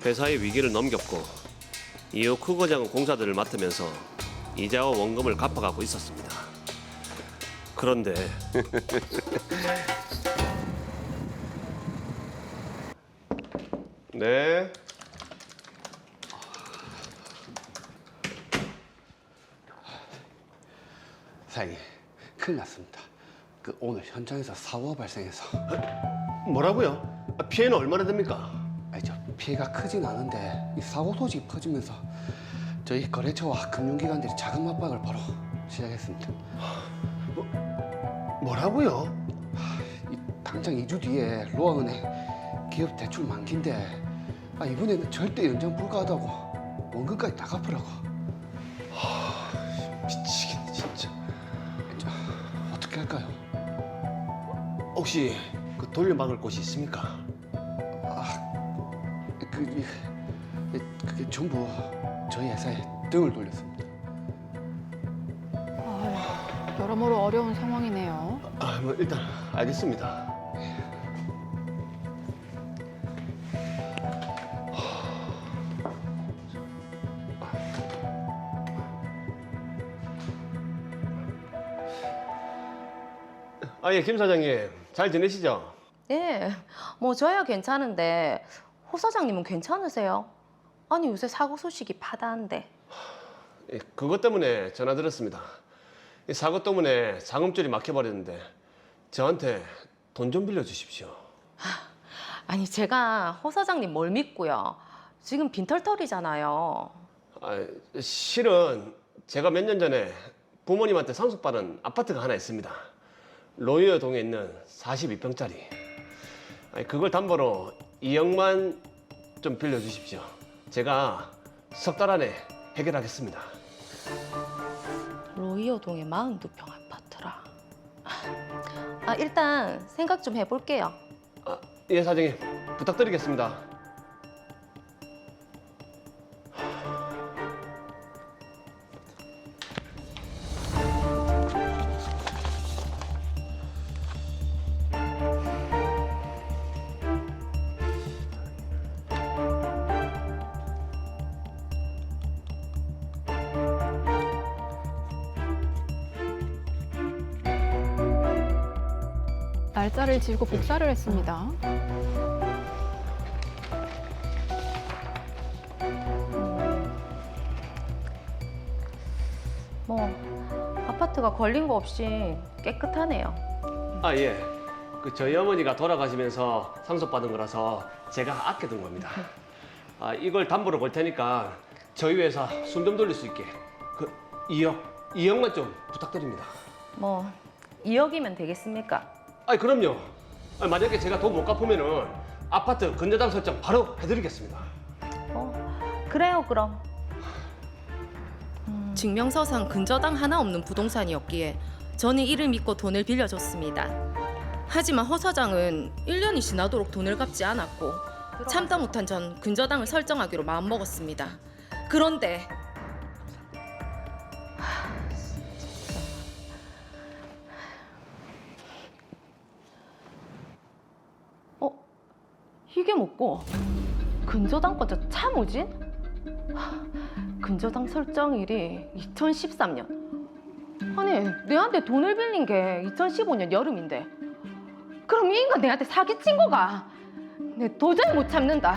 회사의 위기를 넘겼고 이후 크고작은 공사들을 맡으면서 이자와 원금을 갚아가고 있었습니다. 그런데 네. 사장님, 큰일 났습니다. 오늘 현장에서 사고가 발생해서. 뭐라고요? 피해는 얼마나 됩니까? 피해가 크진 않은데 이 사고 소식이 퍼지면서 저희 거래처와 금융기관들이 자금 압박을 바로 시작했습니다. 뭐라고요? 당장 2주 뒤에 로아은행 기업 대출 만기인데 이번에는 절대 연장 불가하다고 원금까지 다 갚으라고. 미치겠네 진짜. 어떻게 할까요? 혹시 돌려막을 곳이 있습니까? 그게 전부 저희 회사에 등을 돌렸습니다. 여러모로 어려운 상황이네요. 뭐 일단 알겠습니다. 예, 김 사장님 잘 지내시죠? 예, 뭐 저야 괜찮은데 호 사장님은 괜찮으세요? 아니 요새 사고 소식이 파다한데. 그것 때문에 전화 드렸습니다. 이 사고 때문에 자금줄이 막혀버렸는데 저한테 돈 좀 빌려주십시오. 아니 제가 호 사장님 뭘 믿고요. 지금 빈털털이잖아요. 실은 제가 몇 년 전에 부모님한테 상속받은 아파트가 하나 있습니다. 로이어동에 있는 42평짜리. 그걸 담보로 2억만 좀 빌려주십시오. 제가 석 달 안에 해결하겠습니다. 로이어동의 42평 아파트라. 일단 생각 좀 해볼게요. 예, 사장님. 부탁드리겠습니다. 날짜를 지우고 복사를 했습니다. 뭐 아파트가 걸린 거 없이 깨끗하네요. 예. 저희 어머니가 돌아가시면서 상속받은 거라서 제가 아껴둔 겁니다. 이걸 담보로 걸 테니까 저희 회사 숨 좀 돌릴 수 있게 2억만 좀 부탁드립니다. 뭐 2억이면 되겠습니까? 그럼요. 만약에 제가 돈 못 갚으면은 아파트 근저당 설정 바로 해드리겠습니다. 그래요, 그럼. 증명서상 근저당 하나 없는 부동산이었기에 저는 이를 믿고 돈을 빌려줬습니다. 하지만 허 사장은 1년이 지나도록 돈을 갚지 않았고 참다 못한 전 근저당을 설정하기로 마음먹었습니다. 그런데 이게 뭐고? 근저당권 차 뭐지? 근저당 설정일이 2013년. 아니, 내한테 돈을 빌린 게 2015년 여름인데 그럼 이 인간 내한테 사기친 거가? 내 도저히 못 참는다.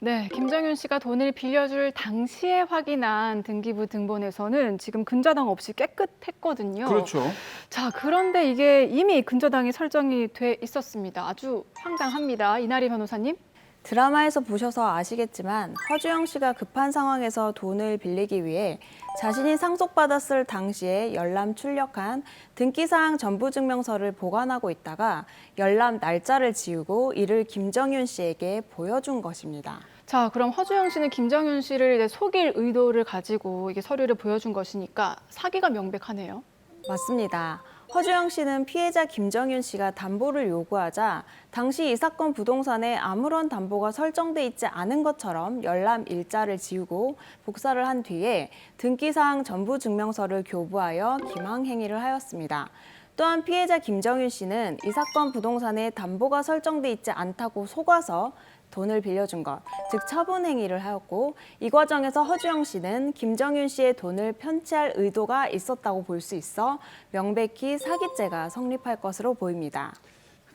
네, 김정윤 씨가 돈을 빌려줄 당시에 확인한 등기부 등본에서는 지금 근저당 없이 깨끗했거든요. 그렇죠. 자, 그런데 이게 이미 근저당이 설정이 돼 있었습니다. 아주 황당합니다. 이나리 변호사님. 드라마에서 보셔서 아시겠지만 허주영 씨가 급한 상황에서 돈을 빌리기 위해 자신이 상속받았을 당시에 열람 출력한 등기사항 전부증명서를 보관하고 있다가 열람 날짜를 지우고 이를 김정윤 씨에게 보여준 것입니다. 자, 그럼 허주영 씨는 김정윤 씨를 이제 속일 의도를 가지고 이게 서류를 보여준 것이니까 사기가 명백하네요. 맞습니다. 허주영 씨는 피해자 김정윤 씨가 담보를 요구하자 당시 이 사건 부동산에 아무런 담보가 설정돼 있지 않은 것처럼 열람 일자를 지우고 복사를 한 뒤에 등기사항 전부증명서를 교부하여 기망행위를 하였습니다. 또한 피해자 김정윤 씨는 이 사건 부동산에 담보가 설정돼 있지 않다고 속아서 돈을 빌려준 것, 즉 처분 행위를 하였고 이 과정에서 허주영 씨는 김정윤 씨의 돈을 편취할 의도가 있었다고 볼 수 있어 명백히 사기죄가 성립할 것으로 보입니다.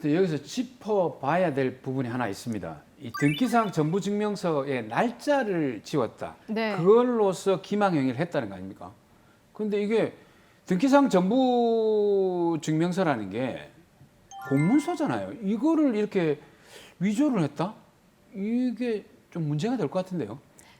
근데 여기서 짚어봐야 될 부분이 하나 있습니다. 이 등기사항 전부증명서의 날짜를 지웠다. 네. 그걸로서 기망행위를 했다는 거 아닙니까? 근데 이게 등기사항 전부증명서라는 게 공문서잖아요. 이거를 이렇게 위조를 했다? 이게 좀 문제가 될 것 같은데요.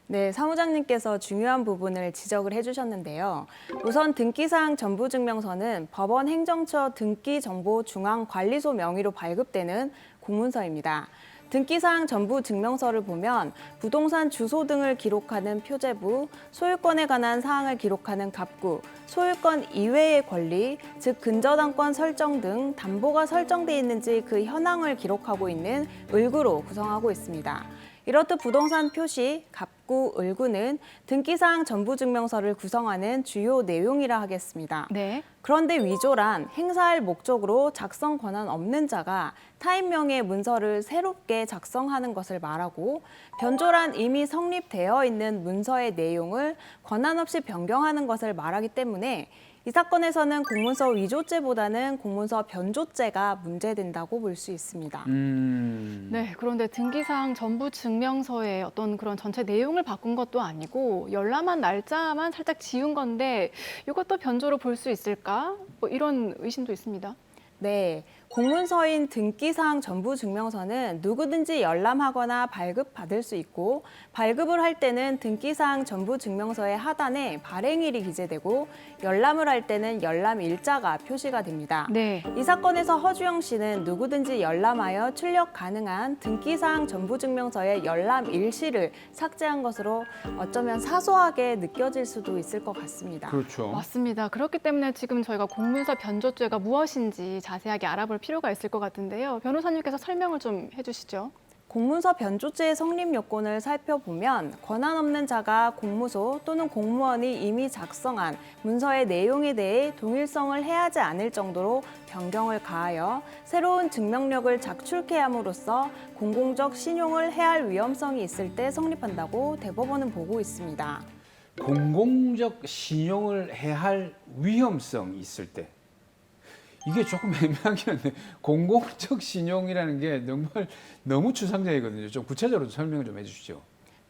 네, 사무장님께서 중요한 부분을 지적을 해주셨는데요. 우선 등기사항 전부증명서는 법원 행정처 등기정보중앙관리소 명의로 발급되는 공문서입니다. 등기사항 전부증명서를 보면 부동산 주소 등을 기록하는 표제부, 소유권에 관한 사항을 기록하는 갑구, 소유권 이외의 권리, 즉 근저당권 설정 등 담보가 설정돼 있는지 그 현황을 기록하고 있는 을구로 구성하고 있습니다. 이렇듯 부동산 표시, 갑구, 을구는 등기사항 전부증명서를 구성하는 주요 내용이라 하겠습니다. 네. 그런데 위조란 행사할 목적으로 작성 권한 없는 자가 타인 명의 문서를 새롭게 작성하는 것을 말하고 변조란 이미 성립되어 있는 문서의 내용을 권한 없이 변경하는 것을 말하기 때문에 이 사건에서는 공문서 위조죄보다는 공문서 변조죄가 문제된다고 볼 수 있습니다. 네, 그런데 등기사항 전부 증명서에 어떤 그런 전체 내용을 바꾼 것도 아니고 열람한 날짜만 살짝 지운 건데 이것도 변조로 볼 수 있을까? 뭐 이런 의심도 있습니다. 네, 공문서인 등기사항 전부 증명서는 누구든지 열람하거나 발급받을 수 있고 발급을 할 때는 등기사항 전부 증명서의 하단에 발행일이 기재되고 열람을 할 때는 열람 일자가 표시가 됩니다. 네. 이 사건에서 허주영 씨는 누구든지 열람하여 출력 가능한 등기사항 전부 증명서의 열람 일시를 삭제한 것으로 어쩌면 사소하게 느껴질 수도 있을 것 같습니다. 그렇죠. 맞습니다. 그렇기 때문에 지금 저희가 공문서 변조죄가 무엇인지 자세하게 알아볼 필요가 있을 것 같은데요. 변호사님께서 설명을 좀 해주시죠. 공문서 변조죄의 성립 요건을 살펴보면 권한 없는 자가 공무소 또는 공무원이 이미 작성한 문서의 내용에 대해 동일성을 해하지 않을 정도로 변경을 가하여 새로운 증명력을 작출케 함으로써 공공적 신용을 해할 위험성이 있을 때 성립한다고 대법원은 보고 있습니다. 공공적 신용을 해할 위험성이 있을 때 이게 조금 애매하긴 한데 공공적 신용이라는 게 정말 너무 추상적이거든요. 좀 구체적으로 설명을 좀 해주시죠.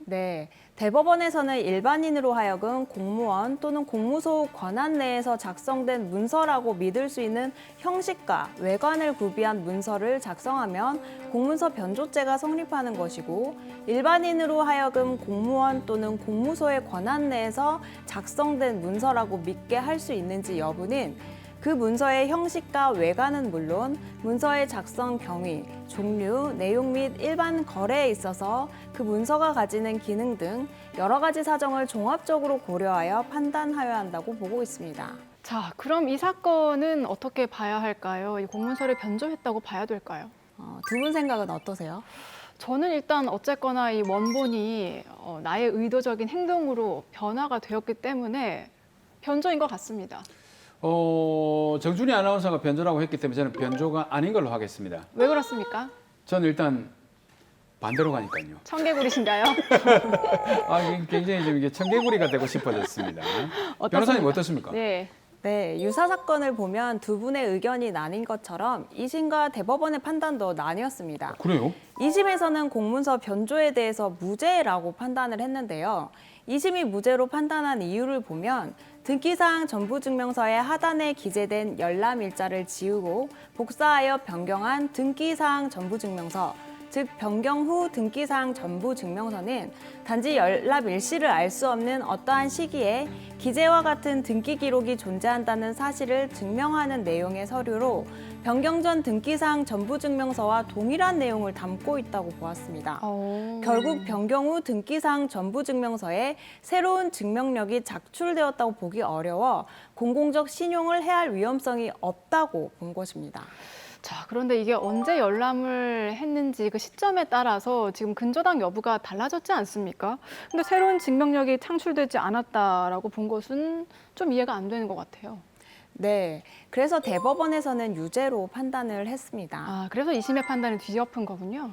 네, 대법원에서는 일반인으로 하여금 공무원 또는 공무소 권한 내에서 작성된 문서라고 믿을 수 있는 형식과 외관을 구비한 문서를 작성하면 공문서 변조죄가 성립하는 것이고 일반인으로 하여금 공무원 또는 공무소의 권한 내에서 작성된 문서라고 믿게 할 수 있는지 여부는 그 문서의 형식과 외관은 물론 문서의 작성 경위, 종류, 내용 및 일반 거래에 있어서 그 문서가 가지는 기능 등 여러 가지 사정을 종합적으로 고려하여 판단하여야 한다고 보고 있습니다. 자, 그럼 이 사건은 어떻게 봐야 할까요? 이 공문서를 변조했다고 봐야 될까요? 두 분 생각은 어떠세요? 저는 일단 어쨌거나 이 원본이 나의 의도적인 행동으로 변화가 되었기 때문에 변조인 것 같습니다. 정준희 아나운서가 변조라고 했기 때문에 저는 변조가 아닌 걸로 하겠습니다. 왜 그렇습니까? 저는 일단 반대로 가니까요. 청개구리신가요? 굉장히 좀 이게 청개구리가 되고 싶어졌습니다. 어떻습니까? 변호사님 어떻습니까? 네. 네, 유사 사건을 보면 두 분의 의견이 나뉜 것처럼 2심과 대법원의 판단도 나뉘었습니다. 그래요? 2심에서는 공문서 변조에 대해서 무죄라고 판단을 했는데요. 2심이 무죄로 판단한 이유를 보면 등기사항 전부증명서의 하단에 기재된 열람 일자를 지우고 복사하여 변경한 등기사항 전부증명서, 즉 변경 후 등기사항 전부증명서는 단지 열람 일시를 알 수 없는 어떠한 시기에 기재와 같은 등기 기록이 존재한다는 사실을 증명하는 내용의 서류로 변경 전 등기사항 전부증명서와 동일한 내용을 담고 있다고 보았습니다. 결국 변경 후 등기사항 전부증명서에 새로운 증명력이 작출되었다고 보기 어려워 공공적 신용을 해할 위험성이 없다고 본 것입니다. 자, 그런데 이게 언제 열람을 했는지 그 시점에 따라서 지금 근저당 여부가 달라졌지 않습니까? 근데 새로운 증명력이 창출되지 않았다라고 본 것은 좀 이해가 안 되는 것 같아요. 네, 그래서 대법원에서는 유죄로 판단을 했습니다. 아, 그래서 2심의 판단이 뒤엎은 거군요.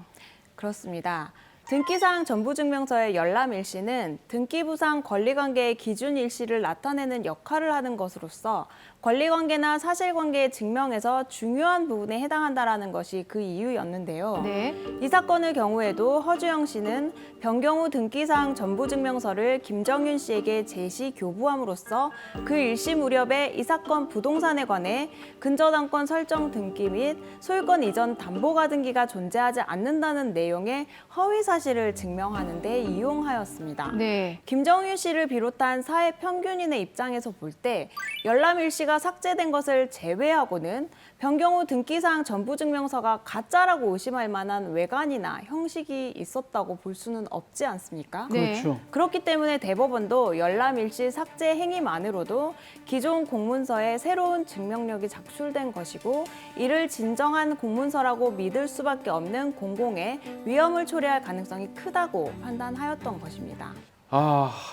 그렇습니다. 등기사항 전부증명서의 열람 일시는 등기부상 권리관계의 기준 일시를 나타내는 역할을 하는 것으로서 권리관계나 사실관계의 증명에서 중요한 부분에 해당한다라는 것이 그 이유였는데요. 네. 이 사건의 경우에도 허주영 씨는 변경 후 등기사항 전부증명서를 김정윤 씨에게 제시 교부함으로써 그 일시 무렵에 이 사건 부동산에 관해 근저당권 설정 등기 및 소유권 이전 담보가 등기가 존재하지 않는다는 내용의 허위 사실을 증명하는 데 이용하였습니다. 네. 김정윤 씨를 비롯한 사회 평균인의 입장에서 볼 때 열람 일시가 삭제된 것을 제외하고는 변경 후 등기사항 전부증명서가 가짜라고 의심할 만한 외관이나 형식이 있었다고 볼 수는 없지 않습니까? 네. 그렇죠. 그렇기 때문에 대법원도 열람 일시 삭제 행위만으로도 기존 공문서에 새로운 증명력이 작출된 것이고 이를 진정한 공문서라고 믿을 수밖에 없는 공공의 위험을 초래할 가능성이 크다고 판단하였던 것입니다.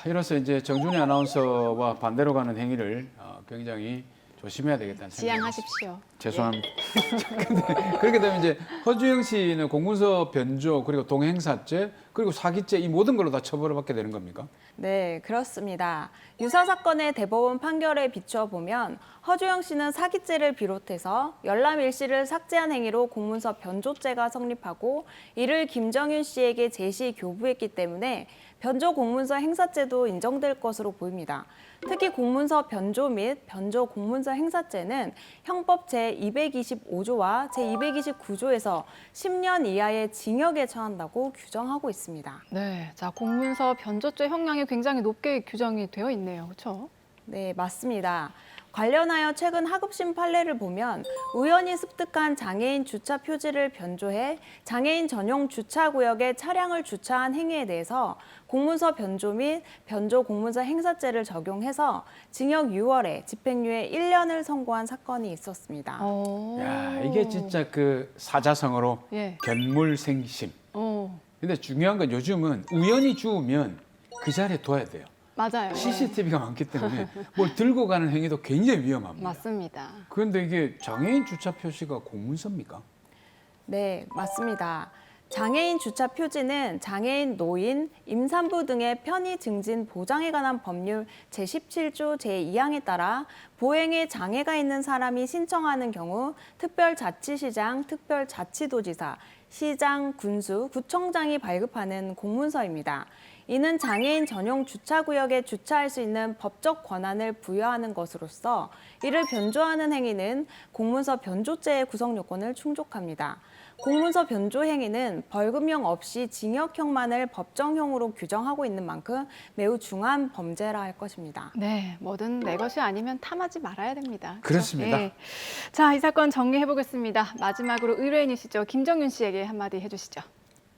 이로써 이제 정준희 아나운서와 반대로 가는 행위를 굉장히 조심해야 되겠다는 생각이 지양하십시오. 죄송합니다. 근데 그렇게 되면 이제 허주영 씨는 공문서 변조 그리고 동행사죄 그리고 사기죄 이 모든 걸로 다 처벌을 받게 되는 겁니까? 네, 그렇습니다. 유사 사건의 대법원 판결에 비추어 보면 허주영 씨는 사기죄를 비롯해서 열람 일시를 삭제한 행위로 공문서 변조죄가 성립하고 이를 김정윤 씨에게 제시 교부했기 때문에 변조 공문서 행사죄도 인정될 것으로 보입니다. 특히 공문서 변조 및 변조 공문서 행사죄는 형법 제225조와 제229조에서 10년 이하의 징역에 처한다고 규정하고 있습니다. 네, 자 공문서 변조죄 형량이 굉장히 높게 규정이 되어 있네요, 그렇죠? 네, 맞습니다. 관련하여 최근 하급심 판례를 보면 우연히 습득한 장애인 주차 표지를 변조해 장애인 전용 주차구역에 차량을 주차한 행위에 대해서 공문서 변조 및 변조 공문서 행사죄를 적용해서 징역 6월에 집행유예 1년을 선고한 사건이 있었습니다. 야, 이게 진짜 그 사자성어로 예. 견물생심. 근데 중요한 건 요즘은 우연히 주우면 그 자리에 둬야 돼요. 맞아요. CCTV가 많기 때문에 뭘 들고 가는 행위도 굉장히 위험합니다. 맞습니다. 그런데 이게 장애인 주차 표시가 공문서입니까? 네, 맞습니다. 장애인 주차 표지는 장애인, 노인, 임산부 등의 편의 증진 보장에 관한 법률 제17조 제2항에 따라 보행에 장애가 있는 사람이 신청하는 경우 특별자치시장, 특별자치도지사, 시장, 군수, 구청장이 발급하는 공문서입니다. 이는 장애인 전용 주차구역에 주차할 수 있는 법적 권한을 부여하는 것으로서 이를 변조하는 행위는 공문서 변조죄의 구성 요건을 충족합니다. 공문서 변조 행위는 벌금형 없이 징역형만을 법정형으로 규정하고 있는 만큼 매우 중한 범죄라 할 것입니다. 네, 뭐든 내 것이 아니면 탐하지 말아야 됩니다. 그렇습니다. 예. 자, 이 사건 정리해 보겠습니다. 마지막으로 의뢰인이시죠, 김정윤 씨에게 한마디 해주시죠.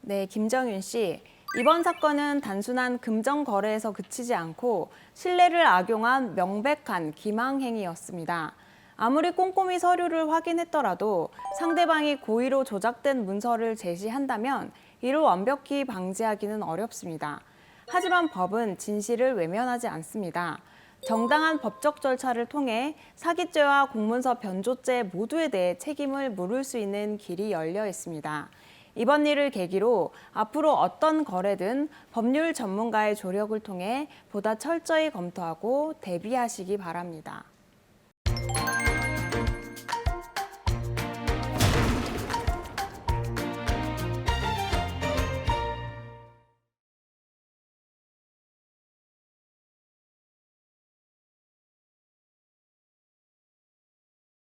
네, 김정윤 씨. 이번 사건은 단순한 금전 거래에서 그치지 않고 신뢰를 악용한 명백한 기망행위였습니다. 아무리 꼼꼼히 서류를 확인했더라도 상대방이 고의로 조작된 문서를 제시한다면 이를 완벽히 방지하기는 어렵습니다. 하지만 법은 진실을 외면하지 않습니다. 정당한 법적 절차를 통해 사기죄와 공문서 변조죄 모두에 대해 책임을 물을 수 있는 길이 열려 있습니다. 이번 일을 계기로 앞으로 어떤 거래든 법률 전문가의 조력을 통해 보다 철저히 검토하고 대비하시기 바랍니다.